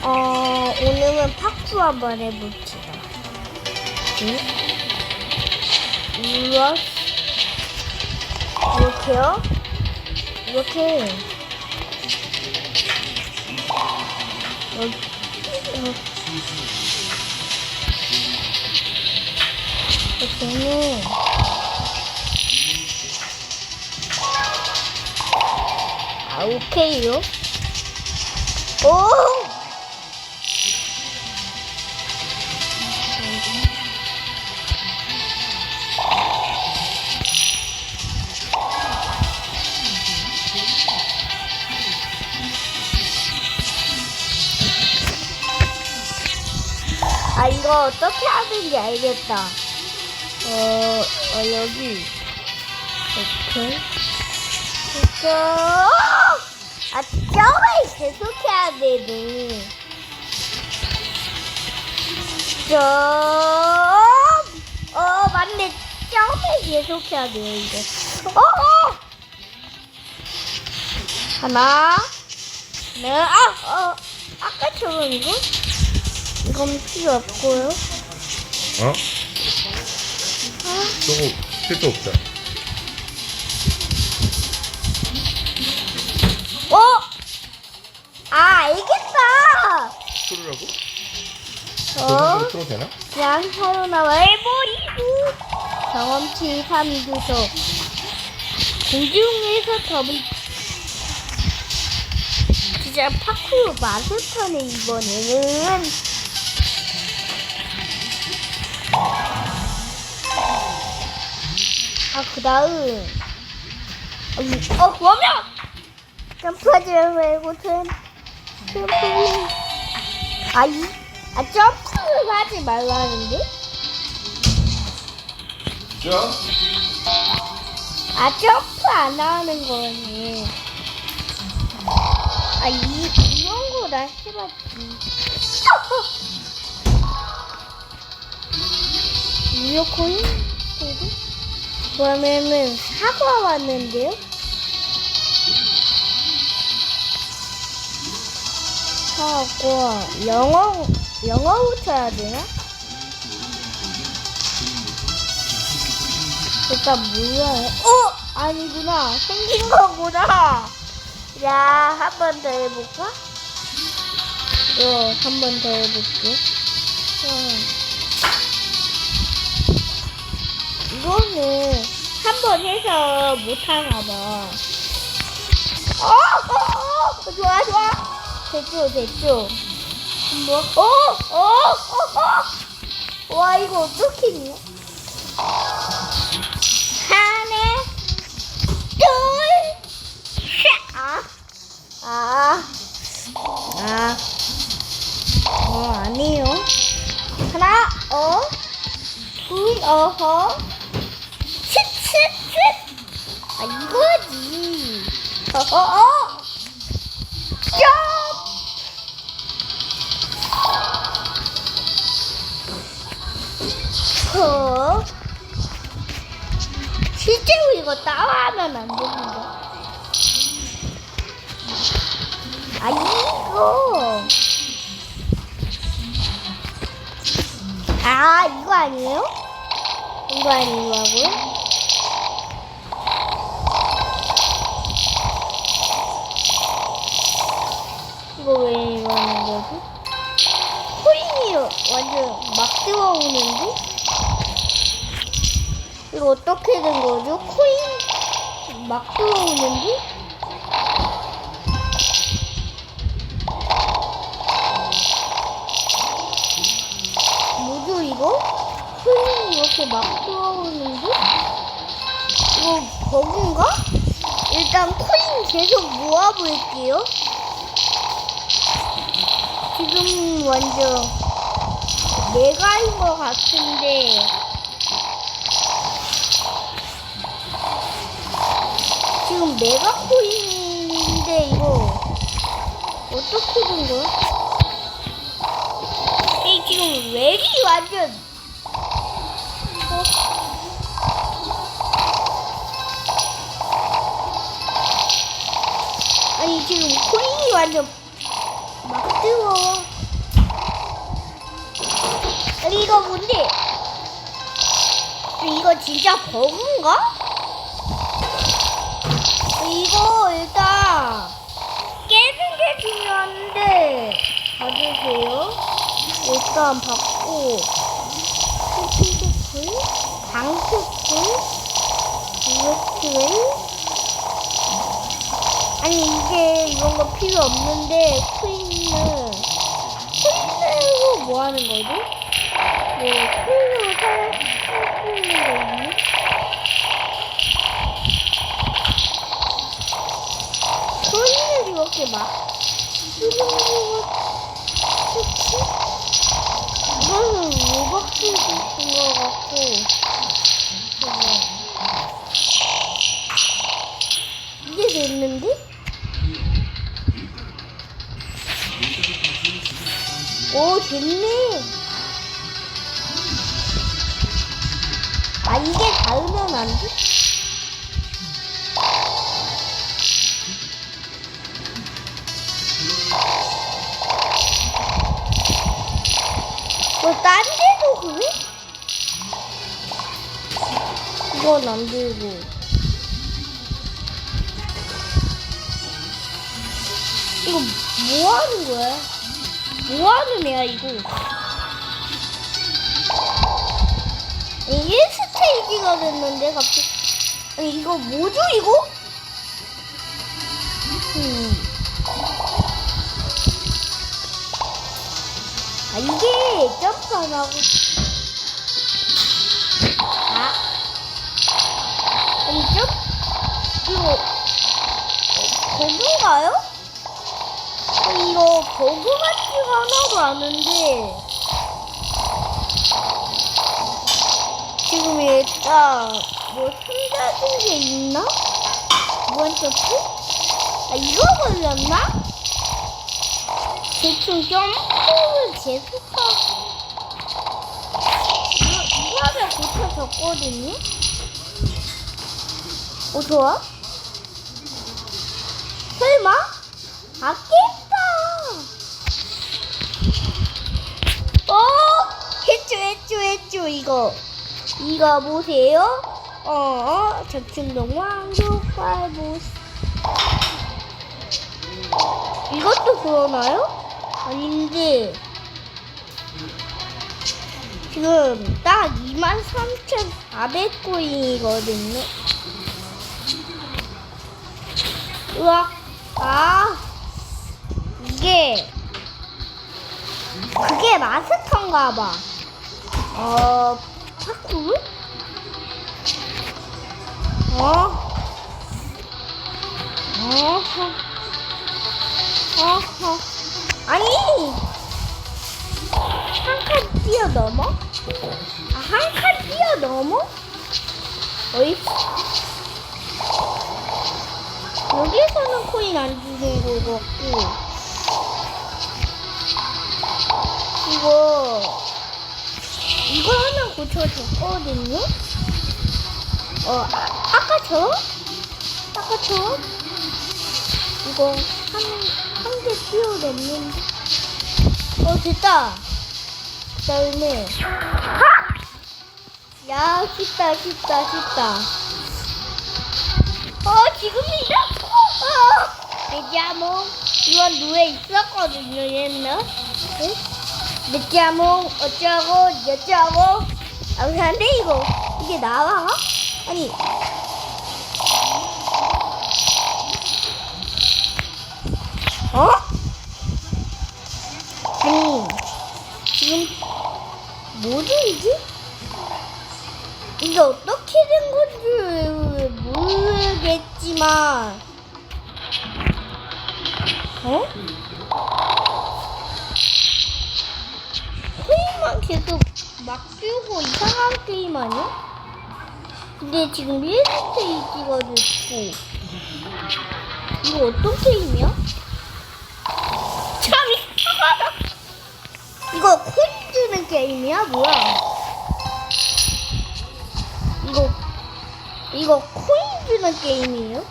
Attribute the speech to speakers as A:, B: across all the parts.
A: 오늘은 파쿠 한번 해봅시다. 응? 이렇게요? 이렇게. 이렇게는 오케이요. 오! 이거 어떻게 하는지 알겠다. 여기. 이렇게. 점을 계속 해야 되네. 맞네. 점을 계속 해야 돼요, 이거. 하나. 네, 아까처럼 이거? 이건 필요 없고요.
B: 저거 필요 없다.
A: 알겠다.
B: 틀으라고? 틀어도 되나?
A: 그냥 사요나와 해버리고 경험치 3주소 공중에서 더블 진짜 파쿠르 마스터네 이번에는. 그 다음 그러면 점프하지 말고 점프를 하지 말라는데? 점프 안 하는 거네. 이런 거 나 해봤지. 무료 코인? 그러면은 사과 왔는데요? 사과 영어부터 해야 되나? 일단 뭐야? 아니구나. 생긴 거구나. 야, 한 번 더 해볼까? 한 번 더 해볼게. 이거는 한 번 해서 못하나 봐. 좋아. 됐죠. 와, 이거 어떻게 했냐? 하나, 둘, 셋. 아니에요. 하나, 둘, 이거지. 실제로 이거 따라하면 안 되는데. 이거 아니에요? 이거 아니라고요? 이거 왜 이거 하는 거지? 코인이 완전 막 들어오는데? 이거 어떻게 된 거죠? 코인 막 들어오는데? 뭐죠 이거? 코인이 이렇게 막 들어오는데? 이거 버그인가? 일단 코인 계속 모아볼게요. 지금 완전 메가인 것 같은데 지금 메가 코인인데 이거 어떻게 된 거야? 지금 렉이 완전 아니 지금 코인이 완전 막 뜨거워. 아니, 이거 뭔데? 이거 진짜 버그인가? 이거 일단 깨는 게 중요한데 받으세요. 일단 받고 스피드풀, 방수풀, 우엑스웨이. 아니 이게 이런 거 필요 없는데 코인으로 뭐 하는 거지? 네, 코인으로 살 수 있는 거 있니? 코인을 이렇게 막 쓰는 거 좋지? 이거는 로벅스 같은 거 같고 이게 됐는데? 오 됐네. 아 이게 닿으면 안 돼? 딴 데도 그래? 이건 안 되고 이거 뭐 하는 거야? 뭐 하는 애야 이거? 이게 스테이지가 됐는데 갑자기 아니 이거 뭐죠 이거? 아 이게 점프 안 하고 아니 점프 이거 버그인가요? 아니 이거 버그 같지가 하나도 않은데 지금 일단 뭐 숨겨진 게 있나? 무한 점프? 아 이거 걸렸나? 대충 점프를 계속하고 이거 하면 고쳐졌거든요? 좋아? 설마? 아 깼다! 했죠 이거 보세요. 접충동 왕족 발보스 이것도 그러나요? 아닌데 지금 딱 23,400코인이거든요. 우와 이게 그게 마스터인가 봐. 파쿠르? 아니 한 칸 뛰어넘어? 한 칸 뛰어넘어? 어이? 여기에서는 코인 안 주는 거 같고 이거 하나 고쳐줬거든요? 아까처럼 이거 한 개 뛰어넘는데 됐다. 그 다음에 야 쉽다 지금이다. 메디아몽 이건 노래 있었거든요 옛날. 응? 메디아몽 어쩌고 근데 이게 나와? 아니 아니 지금 뭐지 이게? 이게 어떻게 된 건지 모르겠지만 코인만 계속 막 주고 이상한 게임 아니야? 근데 지금 1스테이지가 됐고 이거 어떤 게임이야? 참 이거 코인 주는 게임이야? 뭐야? 이거 코인 주는 게임이에요?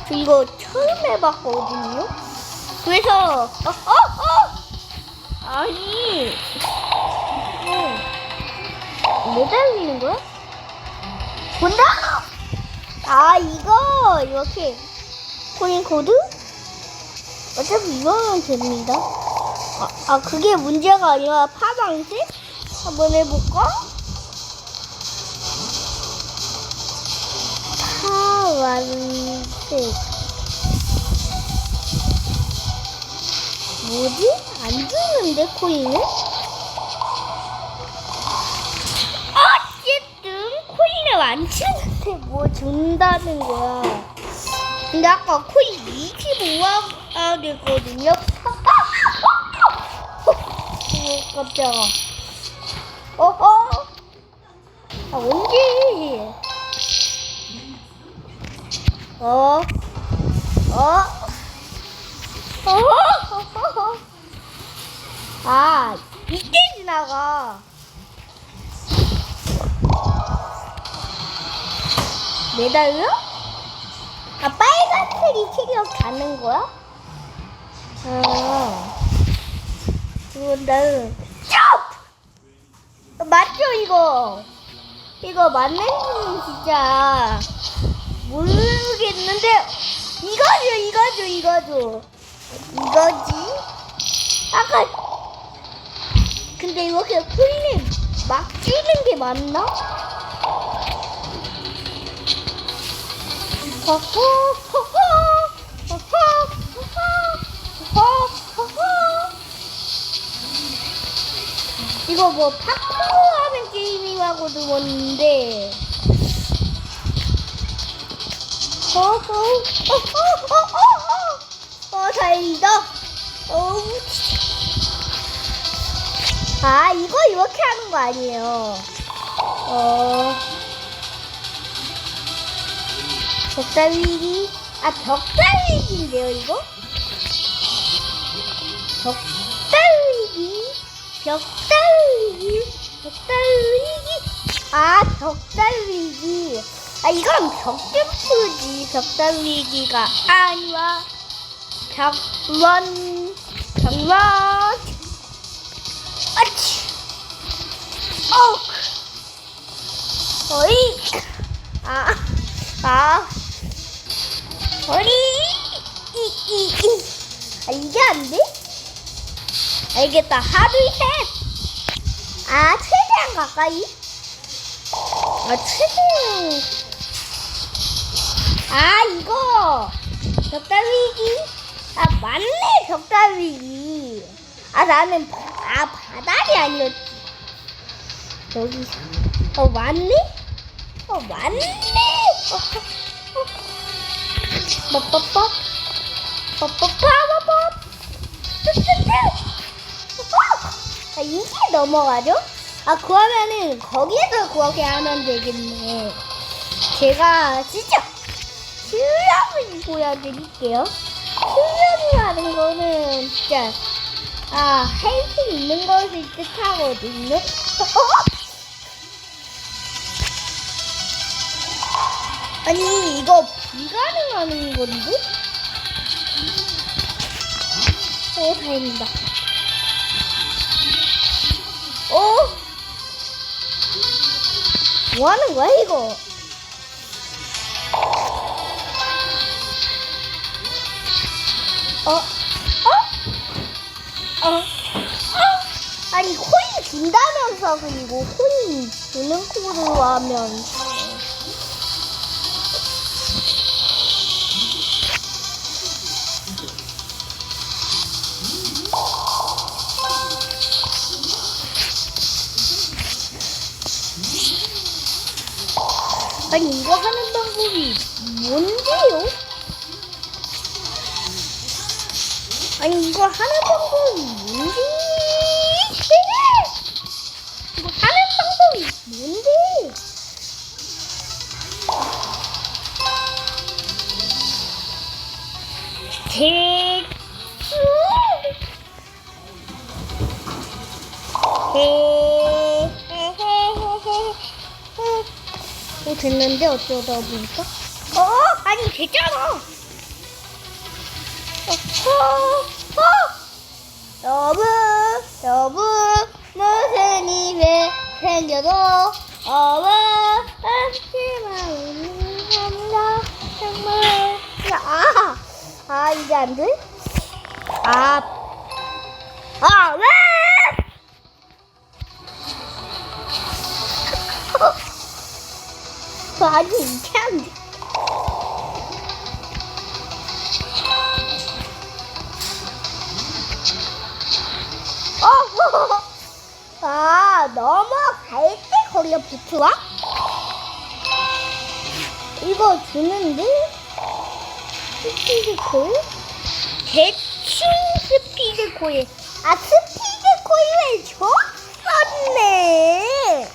A: 저 이거 처음 해봤거든요? 그래서 아니, 매달리는 거야? 본다! 아, 이거, 이렇게, 코인 코드? 어차피 이거는 됩니다. 그게 문제가 아니라 파방색? 한번 해볼까? 파란색. 뭐지? 안 주는데, 코인을? 어쨌든, 코인을 안 주는데 뭐 준다는 거야. 근데 아까 코인 25화 됐거든요. 깜짝아. 언제? 이때 지나가. 매달려? 빨간색이 체력 가는 거야? 그런다음 점프! 맞죠, 이거? 이거 맞는지 진짜 모르겠는데, 이거지. 근데 이렇게 코인을 막 주는 게 맞나? 이거 뭐 파쿠르하는 게임이라고 들었는데. 다행이다. 이거 이렇게 하는 거 아니에요. 벽달리기. 벽달리기인데요, 이거? 벽달리기. 이건 벽점프지. 벽달리기가 아니라 벽런. 이게 안 돼? 알겠다. 하나, 둘, 셋. 최대한 가까이. 최대한. 이거. 벽달리기. 맞네, 벽달리기. 나는, 바닥이 아니었지. 여기. 맞네? 맞네. 이게 넘어가죠? 그러면은 거기에서 그렇게 하면 되겠네. 제가 진짜 실력을 보여드릴게요. 실력이라는 거는 진짜 할 수 있는 것을 뜻하거든요. 아니, 이거 불가능한 건데? 다행이다. 뭐 하는 거야, 이거? 아니, 코인 준다면서, 그리고 코인 주는 코로 하면. 아니, 이거 하는 방법이 뭔데요? 아니, 이거 하는 방법이 뭔데? 이거 하는 방법이 뭔데? 됐는데 어쩌다 보니까 아니 됐잖아. 달려도 어와 하지만 우리는 정말 이제 안 돼? 왜? 아니 이게 안 돼. 넘어갈 때 거기가 붙어와? 이거 주는데? 스피드 코일? 대충 스피드 코일. 스피드 코일을 줬었네.